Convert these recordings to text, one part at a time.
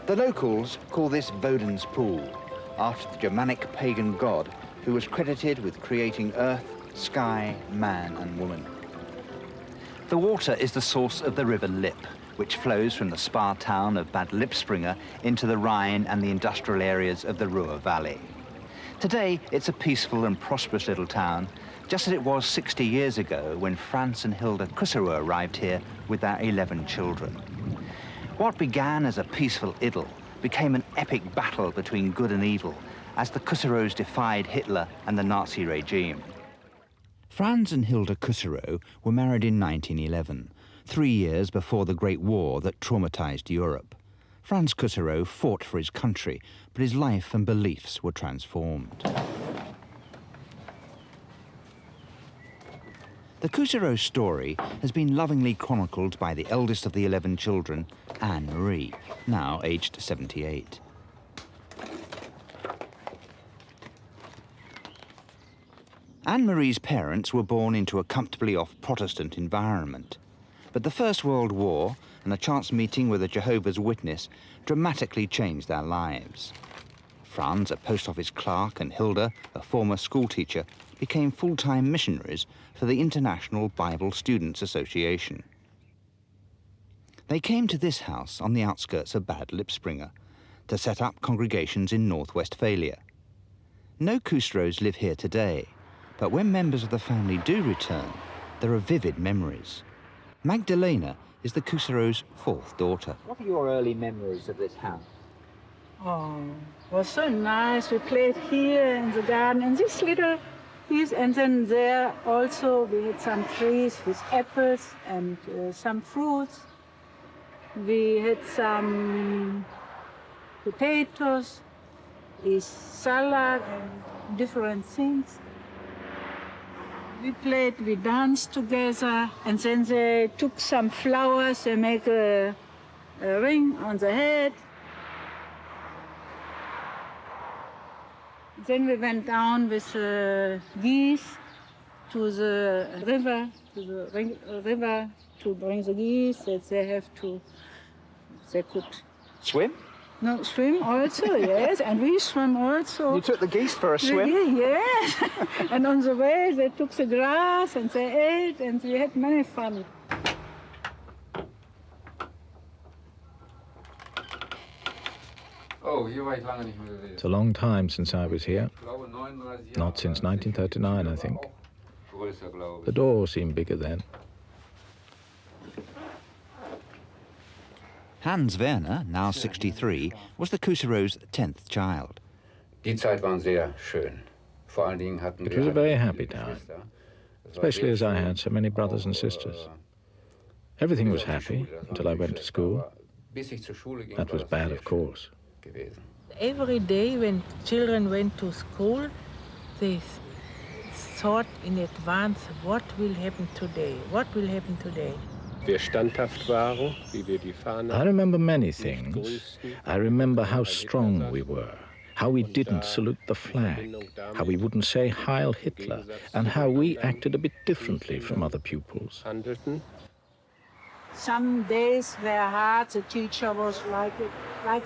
The locals call this Woden's Pool, after the Germanic pagan god who was credited with creating earth, sky, man and woman. The water is the source of the river Lipp, which flows from the spa town of Bad Lippspringe into the Rhine and the industrial areas of the Ruhr Valley. Today, it's a peaceful and prosperous little town, just as it was 60 years ago when Franz and Hilda Kusserow arrived here with their 11 children. What began as a peaceful idyll became an epic battle between good and evil as the Kusserows defied Hitler and the Nazi regime. Franz and Hilda Kusserow were married in 1911, 3 years before the Great War that traumatized Europe. Franz Kusserow fought for his country, but his life and beliefs were transformed. The Kusserow story has been lovingly chronicled by the eldest of the 11 children, Anne-Marie, now aged 78. Anne-Marie's parents were born into a comfortably off Protestant environment. But the First World War and a chance meeting with a Jehovah's Witness dramatically changed their lives. Franz, a post office clerk, and Hilda, a former schoolteacher, became full-time missionaries for the International Bible Students Association. They came to this house on the outskirts of Bad Lippspringe to set up congregations in North Westphalia. No Kusserows live here today, but when members of the family do return, there are vivid memories. Magdalena is the Kusserows' fourth daughter. What are your early memories of this house? Oh, it was so nice. We played here in the garden, in this little piece, and then there also we had some trees with apples and some fruits. We had some potatoes, a salad, and different things. We played, we danced together, and then they took some flowers, they make a ring on the head. Then we went down with geese to the river, to bring the geese, that they could... Swim? No, swim also, yes, and we swim also. You took the geese for a swim? Yes, and on the way they took the grass and they ate and we had many fun. It's a long time since I was here. Not since 1939, I think. The door seemed bigger then. Hans Werner, now 63, was the Kusserows' 10th child. It was a very happy time, especially as I had so many brothers and sisters. Everything was happy until I went to school. That was bad, of course. Every day when children went to school, they thought in advance, what will happen today? What will happen today? I remember many things. I remember how strong we were, how we didn't salute the flag, how we wouldn't say Heil Hitler, and how we acted a bit differently from other pupils. Some days were hard. The teacher was like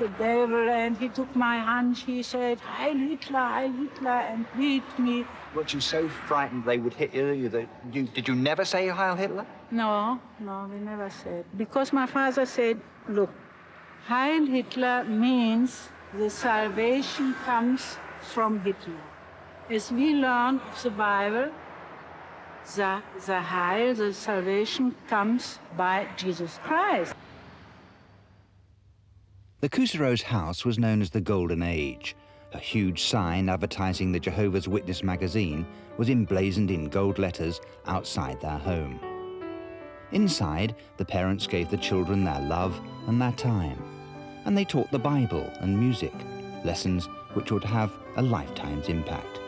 a devil, and he took my hand. He said, Heil Hitler, and beat me. Weren't you so frightened they would hit you that did you never say Heil Hitler? No, we never said. Because my father said, look, Heil Hitler means the salvation comes from Hitler. As we learn of the Bible, the Heil, the salvation comes by Jesus Christ. The Kusserows' house was known as the Golden Age. A huge sign advertising the Jehovah's Witness magazine was emblazoned in gold letters outside their home. Inside, the parents gave the children their love and their time, and they taught the Bible and music, lessons which would have a lifetime's impact.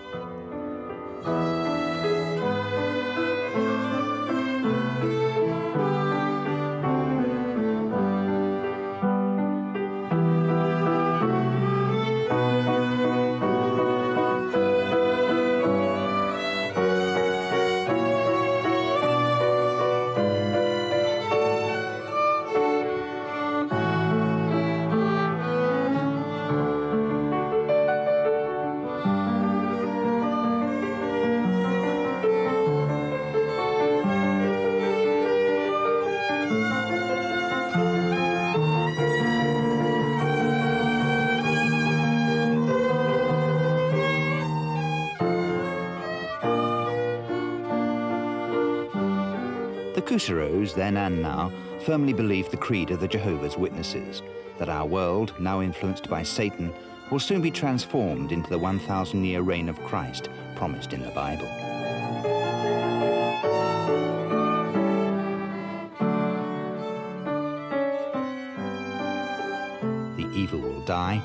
The Kuseros, then and now, firmly believed the creed of the Jehovah's Witnesses, that our world, now influenced by Satan, will soon be transformed into the 1,000-year reign of Christ promised in the Bible. The evil will die,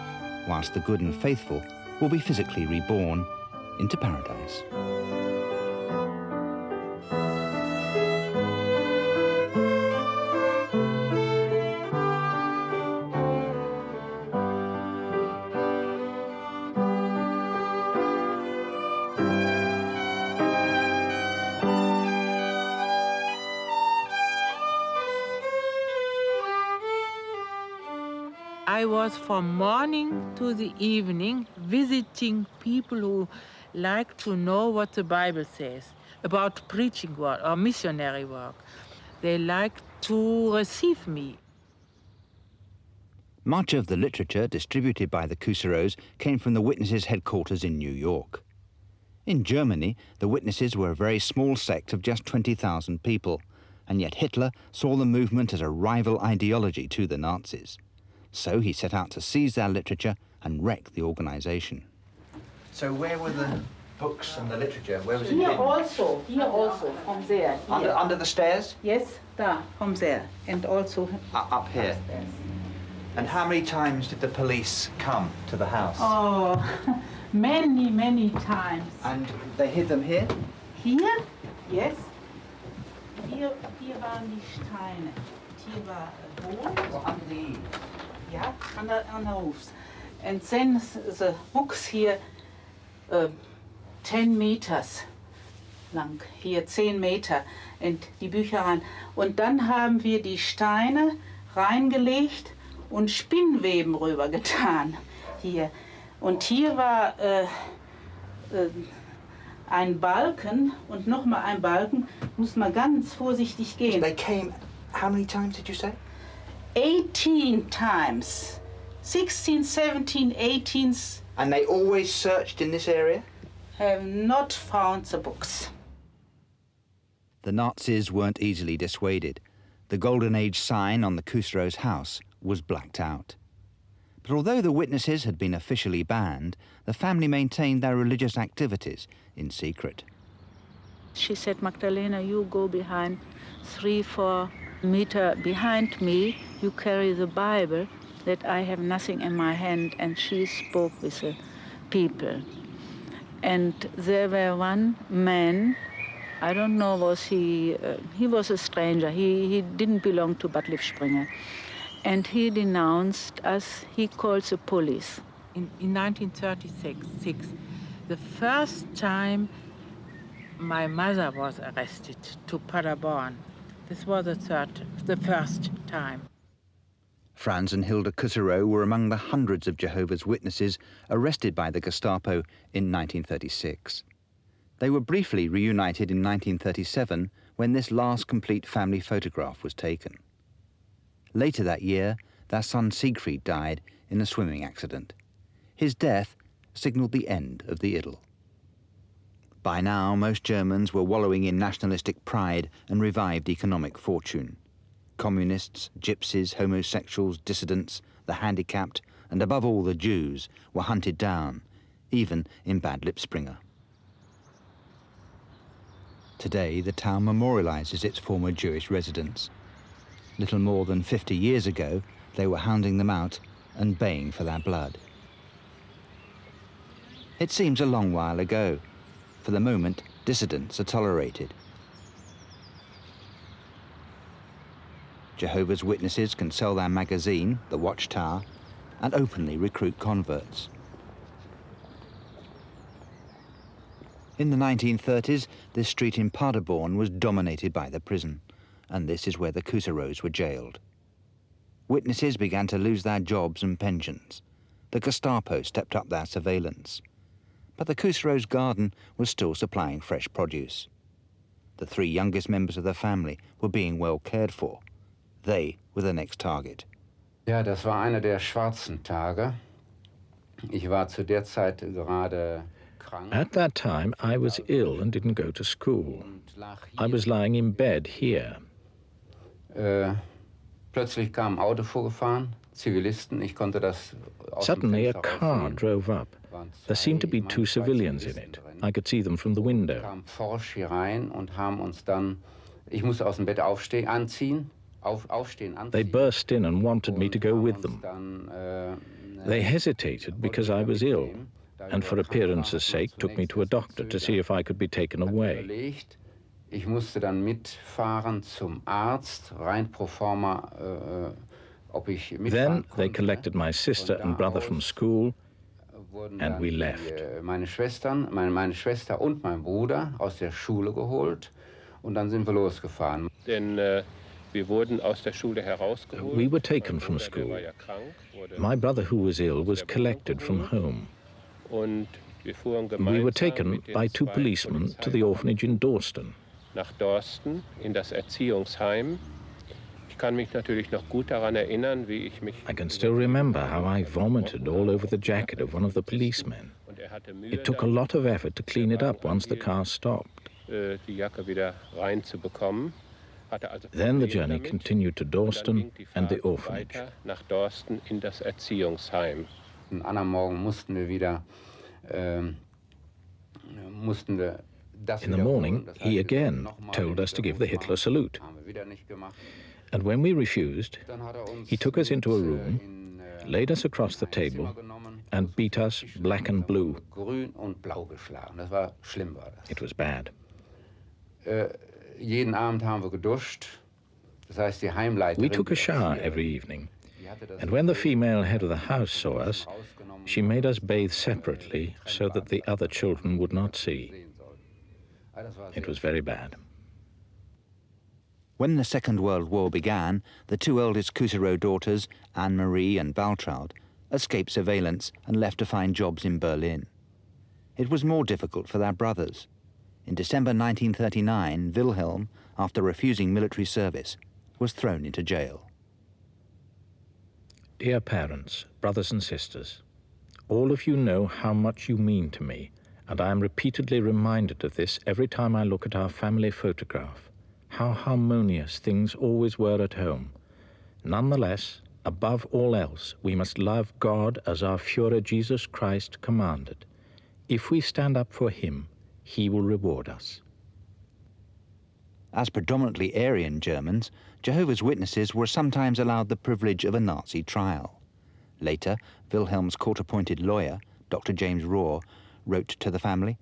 whilst the good and faithful will be physically reborn into paradise. I was from morning to the evening visiting people who like to know what the Bible says about preaching work or missionary work. They like to receive me. Much of the literature distributed by the Kuseros came from the Witnesses' headquarters in New York. In Germany, the Witnesses were a very small sect of just 20,000 people, and yet Hitler saw the movement as a rival ideology to the Nazis. So he set out to seize their literature and wreck the organization. So where were the books and the literature? Where was it? Here also, from there. Under the stairs? Yes, there, from there, and also Up here. upstairs. And how many times did the police come to the house? Oh, many, many times. And they hid them here? Hier? Yes. Hier waren die Steine. Hier war Boot. Or under the eaves? Yeah, on the roofs. And then the books here 10 meters lang, hier 10 Meter, und die Bücher rein. Und dann haben wir die Steine reingelegt und Spinnweben rüber getan, hier. Und hier war ein Balken und nochmal ein Balken, muss man ganz vorsichtig gehen. They came, how many times did you say? 18 times. 16, 17, 18 And they always searched in this area? have not found the books. The Nazis weren't easily dissuaded. The Golden Age sign on the Kuseros' house was blacked out. But although the Witnesses had been officially banned, the family maintained their religious activities in secret. She said, Magdalena, you go behind 3-4 meters behind me, you carry the Bible, that I have nothing in my hand. And she spoke with the people. And there were one man, I don't know, was he was a stranger, he didn't belong to Bad Lippspringe. And he denounced us, he called the police. In 1936, the first time my mother was arrested to Paderborn. This was the first time. Franz and Hilda Kusero were among the hundreds of Jehovah's Witnesses arrested by the Gestapo in 1936. They were briefly reunited in 1937 when this last complete family photograph was taken. Later that year, their son Siegfried died in a swimming accident. His death signalled the end of the idyll. By now, most Germans were wallowing in nationalistic pride and revived economic fortune. Communists, gypsies, homosexuals, dissidents, the handicapped, and above all the Jews, were hunted down, even in Bad Lippspringe. Today, the town memorializes its former Jewish residents. Little more than 50 years ago, they were hounding them out and baying for their blood. It seems a long while ago. For the moment, dissidents are tolerated. Jehovah's Witnesses can sell their magazine, The Watchtower, and openly recruit converts. In the 1930s, this street in Paderborn was dominated by the prison, and this is where the Kuseros were jailed. Witnesses began to lose their jobs and pensions. The Gestapo stepped up their surveillance. But the Kuseros' garden was still supplying fresh produce. The 3 youngest members of the family were being well cared for. They were the next target. Ja, das war einer der schwarzen Tage. Ich war zu der Zeit gerade krank. At that time, I was ill and didn't go to school. I was lying in bed here, Plötzlich kam ein Auto vorgefahren, Zivilisten, ich konnte das aus dem Suddenly a Fenster car raussehen. drove up. There seemed to be two civilians in it. I could see them from the window. Kam forsch hier rein und haben uns dann, ich musste aus dem Bett aufstehen, anziehen. They burst in and wanted me to go with them. They hesitated because I was ill, and for appearance's sake took me to a doctor to see if I could be taken away. Ich musste dann mitfahren zum Arzt, rein pro forma, ob ich mitfahren Then they konnte. collected my sister and brother from school, and we left. Meine Schwester und mein Bruder aus der Schule geholt und dann sind wir losgefahren. Denn wir wurden aus der Schule herausgeholt. We were taken from Mein Bruder, der school. war ja krank, My brother, who was ill, was collected from home. Und wir fuhren We gemeinsam were taken mit den by two zwei policemen to the orphanage in Dawston. nach Dorsten in das Erziehungsheim. Ich kann mich natürlich noch gut daran erinnern, wie ich mich... I can still remember how I vomited all over the jacket of one of the policemen. Und hatte Mühe, It took a lot of effort to clean it up once the car stopped. die Jacke wieder reinzubekommen. Hatte also Then the Probleme journey damit. continued to Und dann Dawston ging die and the Fahrt orphanage. weiter nach Dorsten in das Erziehungsheim. Am anderen Morgen mussten wir wieder, das In the morning, he again told us to give the Hitler salute. Haben wir wieder nicht gemacht. And when we refused, Dann hat uns he took us into a mit, room, in, laid us across the table, genommen, and beat us black and blue. grün und blau geschlagen. Das war schlimm, war das. It was bad. Jeden Abend haben wir geduscht. Das heißt, die Heimleiterin... We took a die shower Erzieherin, every evening, die hatte das and when the female head of the house saw us, rausgenommen, she made us bathe separately so that the other children would not see. sehen sollten. Das war It was very bad. When the Second World War began, the two eldest Cousireau daughters, Anne-Marie and Valtraud, escaped surveillance and left to find jobs in Berlin. It was more difficult for their brothers. In December 1939, Wilhelm, after refusing military service, was thrown into jail. Dear parents, brothers and sisters, all of you know how much you mean to me, and I am repeatedly reminded of this every time I look at our family photograph. How harmonious things always were at home. Nonetheless, above all else, we must love God as our Führer Jesus Christ commanded. If we stand up for him, he will reward us. As predominantly Aryan Germans, Jehovah's Witnesses were sometimes allowed the privilege of a Nazi trial. Later, Wilhelm's court-appointed lawyer, Dr. James Rohr, wrote to the family,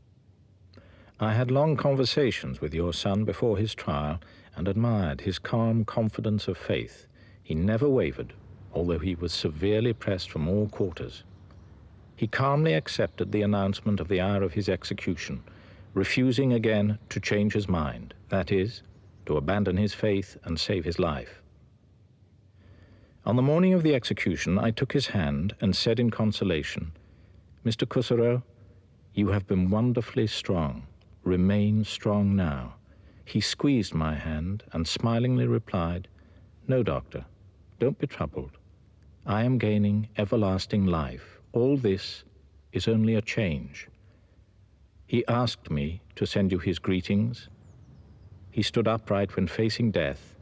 I had long conversations with your son before his trial and admired his calm confidence of faith. He never wavered, although he was severely pressed from all quarters. He calmly accepted the announcement of the hour of his execution, refusing again to change his mind, that is, to abandon his faith and save his life. On the morning of the execution, I took his hand and said in consolation, Mr. Cousireau, you have been wonderfully strong. Remain strong now. He squeezed my hand and smilingly replied, No, doctor, don't be troubled. I am gaining everlasting life. All this is only a change. He asked me to send you his greetings. He stood upright when facing death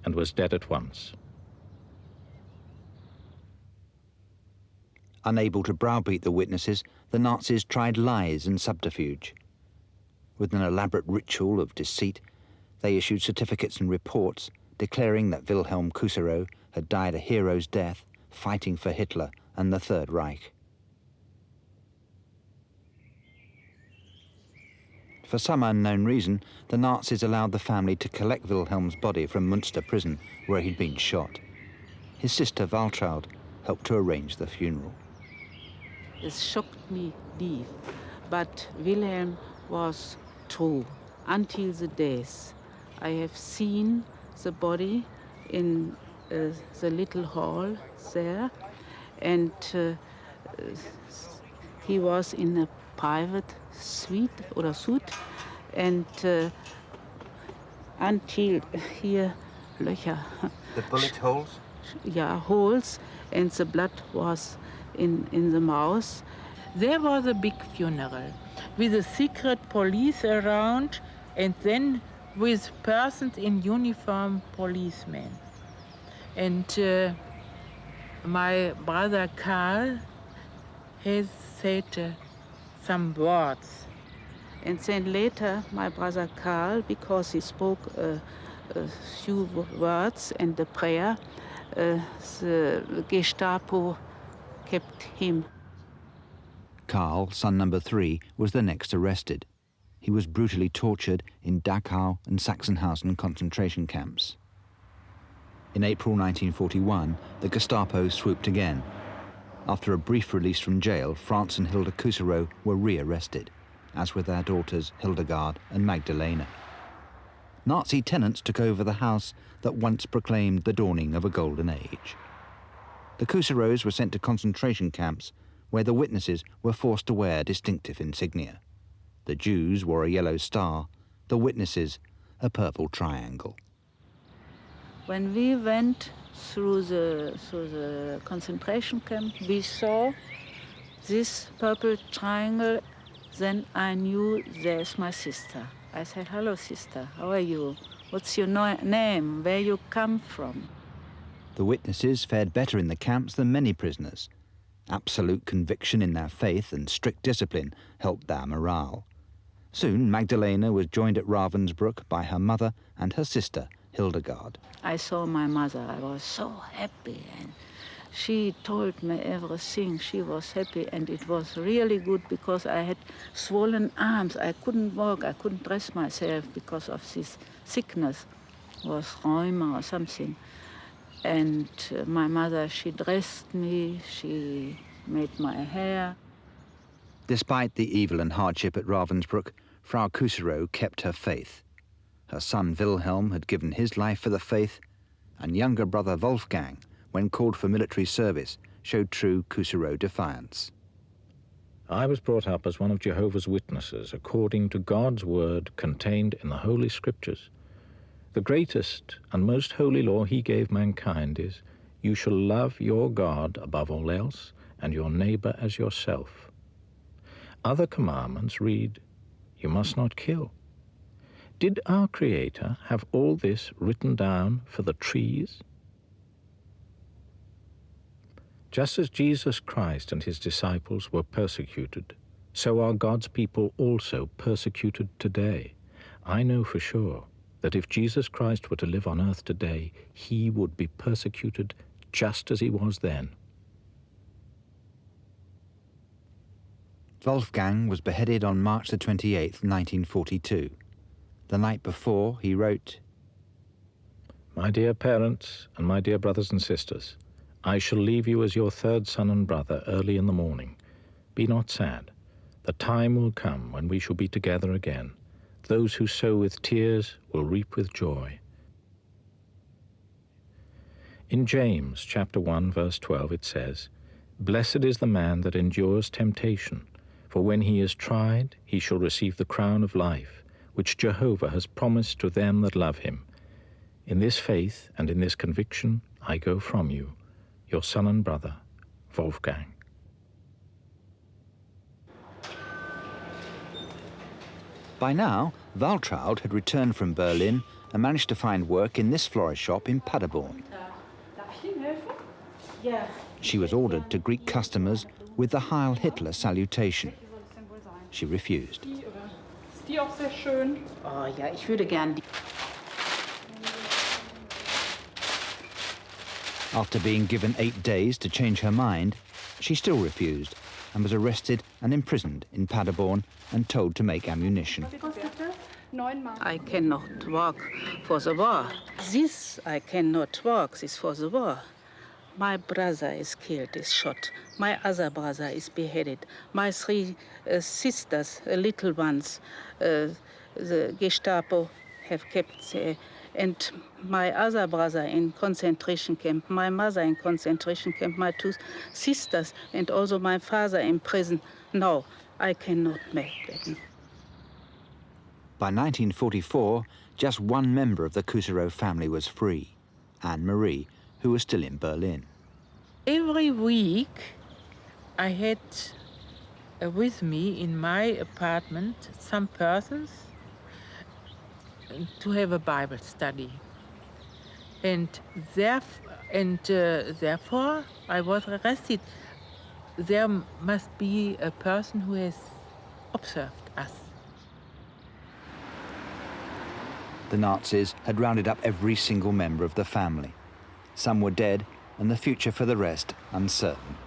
and was dead at once. Unable to browbeat the witnesses, the Nazis tried lies and subterfuge. With an elaborate ritual of deceit, they issued certificates and reports declaring that Wilhelm Cousireau had died a hero's death fighting for Hitler and the Third Reich. For some unknown reason, the Nazis allowed the family to collect Wilhelm's body from Münster prison, where he'd been shot. His sister Valtraud helped to arrange the funeral. It shocked me deep, but Wilhelm was true until the death. I have seen the body in the little hall there, and he was in a private suite, and until here, Löcher. The bullet holes? Yeah, holes, and the blood was in the mouth. There was a big funeral with a secret police around, and then with persons in uniform, policemen. And my brother Karl has said some words. And then later, my brother Karl, because he spoke a few words and the prayer, the Gestapo kept him. Karl, son number 3, was the next arrested. He was brutally tortured in Dachau and Sachsenhausen concentration camps. In April 1941, the Gestapo swooped again. After a brief release from jail, Franz and Hilda Kuserow were re-arrested, as were their daughters Hildegard and Magdalena. Nazi tenants took over the house that once proclaimed the dawning of a golden age. The Kuserows were sent to concentration camps where the witnesses were forced to wear distinctive insignia. The Jews wore a yellow star, the witnesses a purple triangle. When we went through the concentration camp, we saw this purple triangle. Then I knew there's my sister. I said, "Hello, sister, how are you? What's your name? Where you come from?" The witnesses fared better in the camps than many prisoners. Absolute conviction in their faith and strict discipline helped their morale. Soon, Magdalena was joined at Ravensbrück by her mother and her sister, Hildegard. I saw my mother. I was so happy, and she told me everything. She was happy, and it was really good because I had swollen arms. I couldn't walk. I couldn't dress myself because of this sickness. It was rheuma or something. And my mother, she dressed me. She made my hair. Despite the evil and hardship at Ravensbrück, Frau Kuserow kept her faith. Her son Wilhelm had given his life for the faith, and younger brother Wolfgang, when called for military service, showed true Kuserow defiance. I was brought up as one of Jehovah's Witnesses according to God's word contained in the Holy Scriptures. The greatest and most holy law he gave mankind is, "You shall love your God above all else and your neighbor as yourself." Other commandments read, "You must not kill." Did our Creator have all this written down for the trees? Just as Jesus Christ and his disciples were persecuted, so are God's people also persecuted today. I know for sure that if Jesus Christ were to live on earth today, he would be persecuted just as he was then. Wolfgang was beheaded on March the 28th, 1942. The night before, he wrote, "My dear parents and my dear brothers and sisters, I shall leave you as your third son and brother early in the morning. Be not sad. The time will come when we shall be together again. Those who sow with tears will reap with joy." In James chapter 1, verse 12, it says, "Blessed is the man that endures temptation, for when he is tried, he shall receive the crown of life, which Jehovah has promised to them that love him. In this faith and in this conviction I go from you, your son and brother, Wolfgang." By now, Waltraud had returned from Berlin and managed to find work in this florist shop in Paderborn. She was ordered to greet customers with the Heil Hitler salutation. She refused. Oh ja, ich würde gern. After being given 8 days to change her mind, she still refused and was arrested and imprisoned in Paderborn and told to make ammunition. I cannot work for the war. This I cannot work, this for the war. My brother is killed, is shot. My other brother is beheaded. My 3 sisters, little ones, the Gestapo have kept there. And my other brother in concentration camp, my mother in concentration camp, my 2 sisters, and also my father in prison. No, I cannot make that. By 1944, just one member of the Kuserow family was free, Anne-Marie, who was still in Berlin. Every week I had with me in my apartment some persons to have a Bible study. And therefore I was arrested. There must be a person who has observed us. The Nazis had rounded up every single member of the family. Some were dead, and the future for the rest uncertain.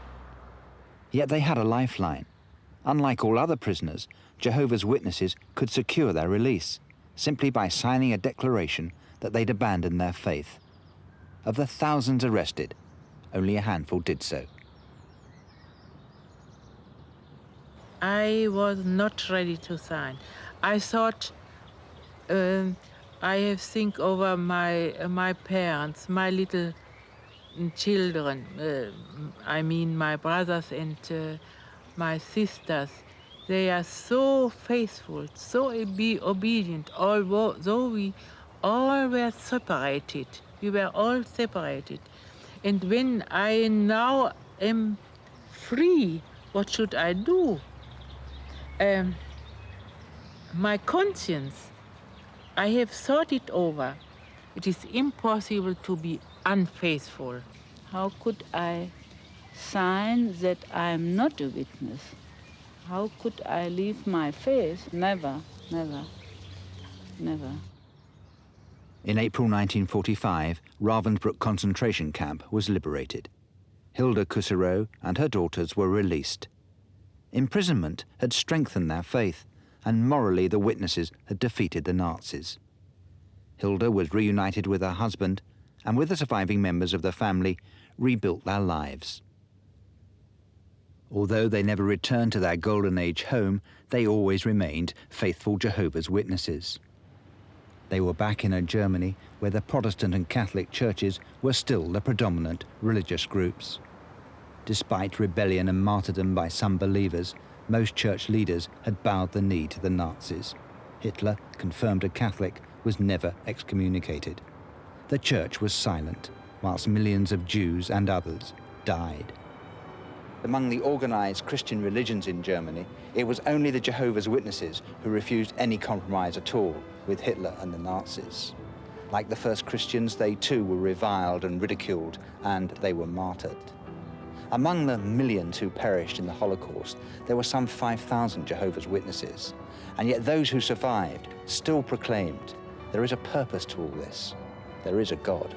Yet they had a lifeline. Unlike all other prisoners, Jehovah's Witnesses could secure their release simply by signing a declaration that they'd abandoned their faith. Of the thousands arrested, only a handful did so. I was not ready to sign. I thought I have think over my parents, my little children. I mean my brothers and my sisters. They are so faithful, so obedient, although we all were separated. We were all separated. And when I now am free, what should I do? My conscience, I have thought it over. It is impossible to be unfaithful. How could I sign that I am not a witness? How could I leave my faith? Never, never, never. In April 1945, Ravensbrück concentration camp was liberated. Hilda Kusserow and her daughters were released. Imprisonment had strengthened their faith, and morally the witnesses had defeated the Nazis. Hilda was reunited with her husband, and with the surviving members of the family, rebuilt their lives. Although they never returned to their Golden Age home, they always remained faithful Jehovah's Witnesses. They were back in a Germany where the Protestant and Catholic churches were still the predominant religious groups. Despite rebellion and martyrdom by some believers, most church leaders had bowed the knee to the Nazis. Hitler, confirmed a Catholic, was never excommunicated. The church was silent, whilst millions of Jews and others died. Among the organized Christian religions in Germany, it was only the Jehovah's Witnesses who refused any compromise at all with Hitler and the Nazis. Like the first Christians, they too were reviled and ridiculed, and they were martyred. Among the millions who perished in the Holocaust, there were some 5,000 Jehovah's Witnesses, and yet those who survived still proclaimed, there is a purpose to all this. There is a God.